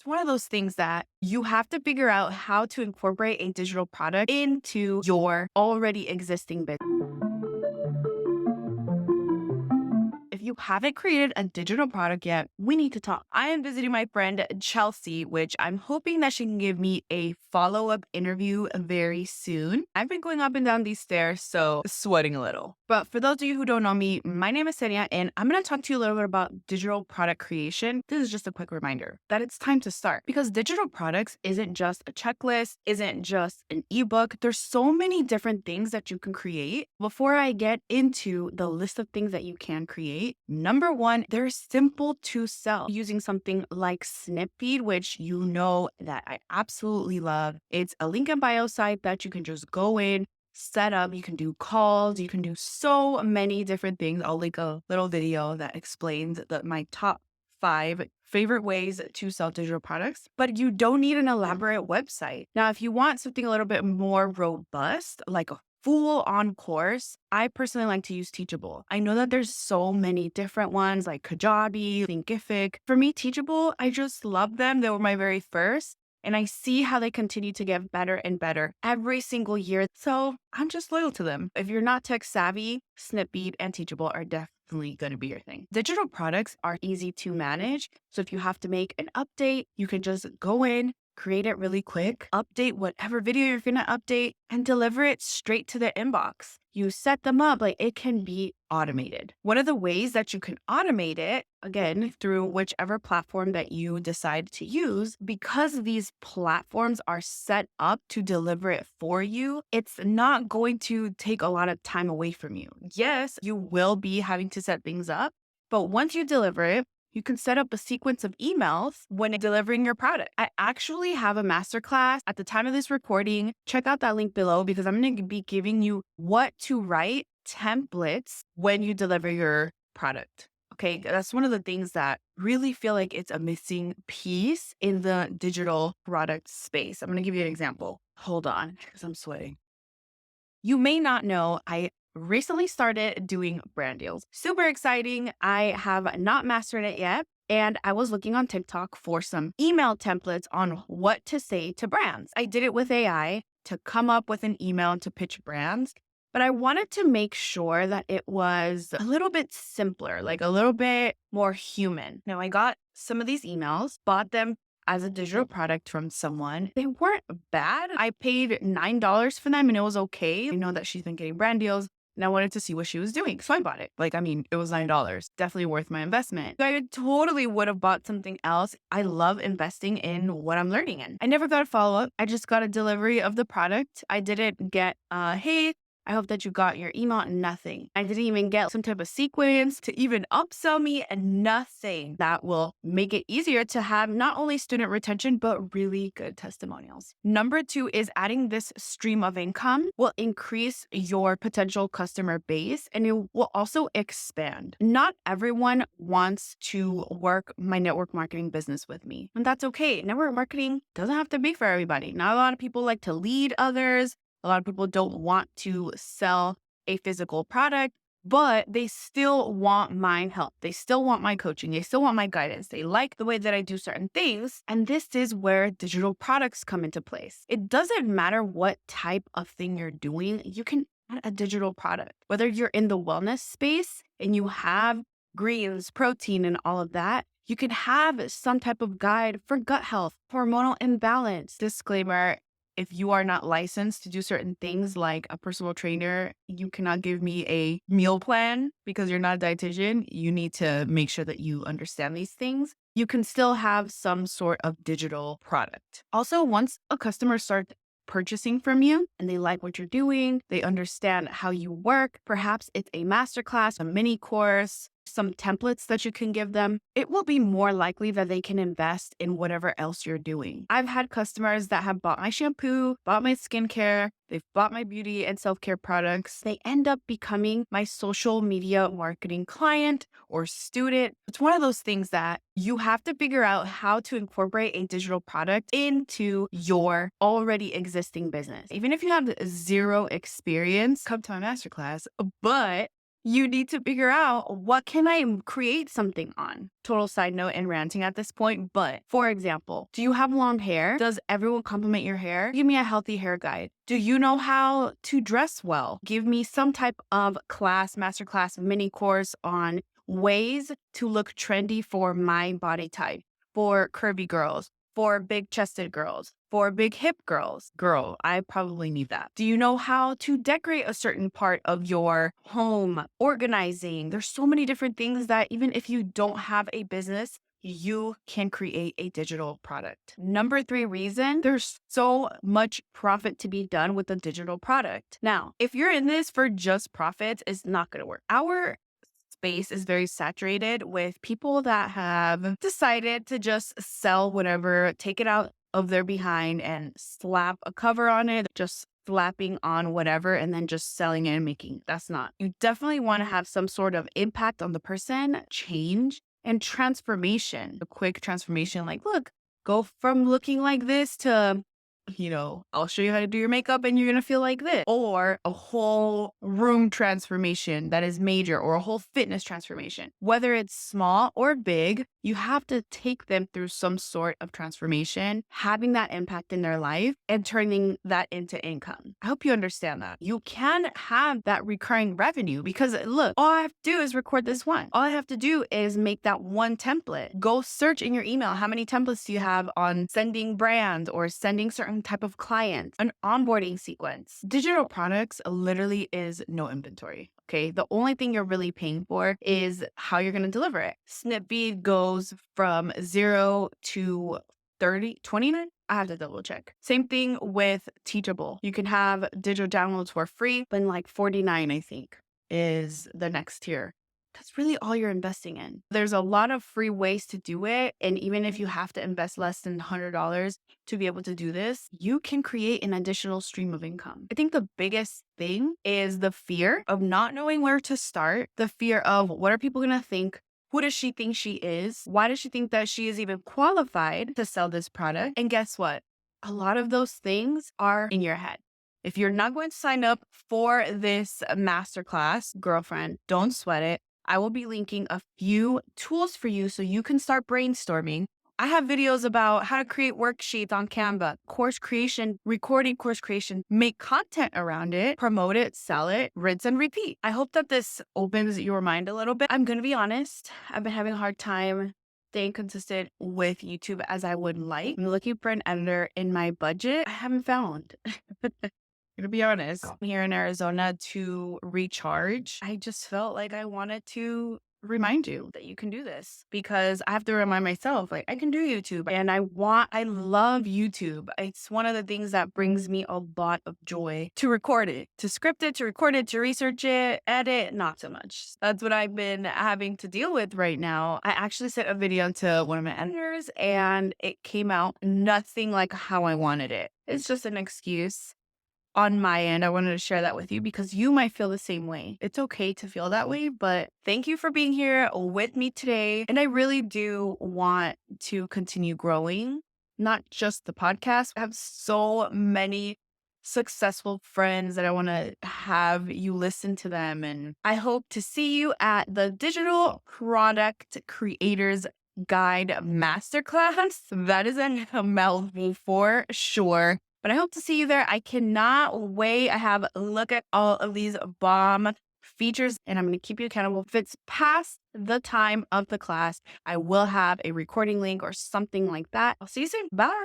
It's one of those things that you have to figure out how to incorporate a digital product into your already existing business. If you haven't created a digital product yet, we need to talk. I am visiting my friend Chelsea, which I'm hoping that she can give me a follow-up interview very soon. I've been going up and down these stairs, so sweating a little. But for those of you who don't know me, my name is Senia, and I'm going to talk to you a little bit about digital product creation. This is just a quick reminder that it's time to start because digital products isn't just a checklist, isn't just an ebook. There's so many different things that you can create. Before I get into the list of things that you can create, number one, they're simple to sell using something like Snipfeed, which you know that I absolutely love. It's a link in bio site that you can just go in, set up. You can do calls. You can do so many different things. I'll link a little video that explains my top 5 favorite ways to sell digital products, but you don't need an elaborate website. Now, if you want something a little bit more robust, like a full-on course, I personally like to use Teachable. I know that there's so many different ones like Kajabi, Thinkific. For me, Teachable, I just love them. They were my very first. And I see how they continue to get better and better every single year. So I'm just loyal to them. If you're not tech savvy, Snipfeed and Teachable are definitely going to be your thing. Digital products are easy to manage. So if you have to make an update, you can just go in, create it really quick, update whatever video you're going to update, and deliver it straight to their inbox. You set them up, like it can be automated. One of the ways that you can automate it, again, through whichever platform that you decide to use, because these platforms are set up to deliver it for you, it's not going to take a lot of time away from you. Yes, you will be having to set things up, but once you deliver it, you can set up a sequence of emails when delivering your product. I actually have a masterclass at the time of this recording. Check out that link below because I'm going to be giving you what to write templates when you deliver your product. Okay, that's one of the things that really feel like it's a missing piece in the digital product space. I'm going to give you an example. Hold on, because I'm sweating. You may not know, I recently started doing brand deals. Super exciting. I have not mastered it yet. And I was looking on TikTok for some email templates on what to say to brands. I did it with AI to come up with an email to pitch brands, but I wanted to make sure that it was a little bit simpler, like a little bit more human. Now, I got some of these emails, bought them as a digital product from someone. They weren't bad. I paid $9 for them and it was okay. I know that she's been getting brand deals and I wanted to see what she was doing. So I bought it. It was $9. Definitely worth my investment. I totally would have bought something else. I love investing in what I'm learning in. I never got a follow-up. I just got a delivery of the product. I didn't get, hey, I hope that you got your email and nothing. I didn't even get some type of sequence to even upsell me and nothing that will make it easier to have not only student retention, but really good testimonials. Number 2 is adding this stream of income will increase your potential customer base and it will also expand. Not everyone wants to work my network marketing business with me, and that's okay. Network marketing doesn't have to be for everybody. Not a lot of people like to lead others. A lot of people don't want to sell a physical product, but they still want my help. They still want my coaching. They still want my guidance. They like the way that I do certain things. And this is where digital products come into place. It doesn't matter what type of thing you're doing. You can add a digital product, whether you're in the wellness space and you have greens, protein, and all of that. You can have some type of guide for gut health, hormonal imbalance. Disclaimer, if you are not licensed to do certain things like a personal trainer, you cannot give me a meal plan because you're not a dietitian. You need to make sure that you understand these things. You can still have some sort of digital product. Also, once a customer starts purchasing from you and they like what you're doing, they understand how you work, perhaps it's a masterclass, a mini course, some templates that you can give them, it will be more likely that they can invest in whatever else you're doing. I've had customers that have bought my shampoo, bought my skincare, they've bought my beauty and self-care products. They end up becoming my social media marketing client or student. It's one of those things that you have to figure out how to incorporate a digital product into your already existing business. Even if you have zero experience, come to my masterclass, but You need to figure out, what can I create something on? Total side note and ranting at this point, but for example, do you have long hair? Does everyone compliment your hair? Give me a healthy hair guide. Do you know how to dress well? Give me some type of class, masterclass, mini course on ways to look trendy for my body type, for curvy girls, for big chested girls, for big hip girls. Girl, I probably need that. Do you know how to decorate a certain part of your home? Organizing. There's so many different things that even if you don't have a business, you can create a digital product. Number 3 reason, there's so much profit to be done with a digital product. Now, if you're in this for just profits, it's not going to work. Our space is very saturated with people that have decided to just sell whatever, take it out of their behind and slap a cover on it, just slapping on whatever and then just selling it and making. That's not. You definitely want to have some sort of impact on the person, change and transformation. A quick transformation, like, look, go from looking like this to, I'll show you how to do your makeup and you're going to feel like this. Or a whole room transformation that is major, or a whole fitness transformation. Whether it's small or big, you have to take them through some sort of transformation, having that impact in their life and turning that into income. I hope you understand that. You can have that recurring revenue because, look, all I have to do is record this one. All I have to do is make that one template. Go search in your email. How many templates do you have on sending brands or sending certain type of clients, an onboarding sequence? Digital products literally is no inventory. Okay. The only thing you're really paying for is how you're going to deliver it. Snipfeed goes from 0 to 29. I have to double check. Same thing with Teachable. You can have digital downloads for free, but like 49, I think, is the next tier. That's really all you're investing in. There's a lot of free ways to do it. And even if you have to invest less than $100 to be able to do this, you can create an additional stream of income. I think the biggest thing is the fear of not knowing where to start, the fear of what are people going to think? Who does she think she is? Why does she think that she is even qualified to sell this product? And guess what? A lot of those things are in your head. If you're not going to sign up for this masterclass, girlfriend, don't sweat it. I will be linking a few tools for you so you can start brainstorming. I have videos about how to create worksheets on Canva, course creation, recording course creation, make content around it, promote it, sell it, rinse and repeat. I hope that this opens your mind a little bit. I'm going to be honest. I've been having a hard time staying consistent with YouTube as I would like. I'm looking for an editor in my budget. I haven't found. To be honest, here in Arizona to recharge, I just felt like I wanted to remind you that you can do this, because I have to remind myself, like, I can do YouTube and I love YouTube. It's one of the things that brings me a lot of joy to record it, to script it, to record it, to research it, edit, not so much. That's what I've been having to deal with right now. I actually sent a video to one of my editors and it came out nothing like how I wanted it. It's just an excuse. On my end, I wanted to share that with you because you might feel the same way. It's okay to feel that way, but thank you for being here with me today. And I really do want to continue growing, not just the podcast. I have so many successful friends that I want to have you listen to them. And I hope to see you at the Digital Product Creators Guide Masterclass. That is a mouthful for sure. But I hope to see you there. I cannot wait. I have a look at all of these bomb features and I'm going to keep you accountable. If it's past the time of the class, I will have a recording link or something like that. I'll see you soon. Bye.